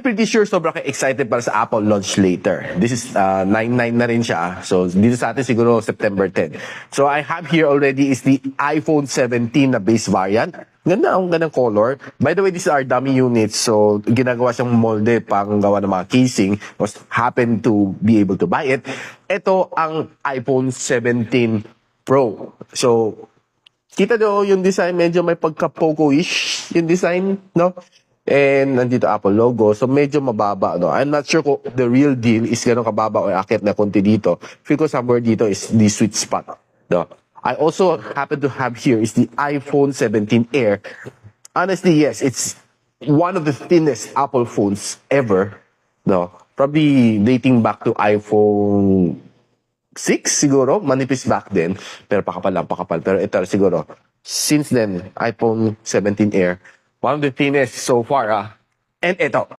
pretty sure sobrang excited para sa Apple launch later. This is 9.9 na rin siya. So, dito sa atin siguro September 10. So, I have here already is the iPhone 17 na base variant. Ganda, ang gandang color. By the way, these are dummy units. So, ginagawa siyang molde pang gawa ng mga casing. Was happen to be able to buy it. Ito ang iPhone 17 Pro. So, kita do yung design, medyo may pagka-Poco-ish yung design, no? And nandito Apple logo. So, medyo mababa, no? I'm not sure kung the real deal is gano'ng kababa o akit na konti dito. Feel ko somewhere dito is the sweet spot, no? I also happen to have here is the iPhone 17 Air. Honestly, yes, it's one of the thinnest Apple phones ever, no? Probably dating back to iPhone 6 siguro, manipis back then, pero pakapal. Pero ito siguro, since then, iPhone 17 Air, one of the thinnest so far, And ito,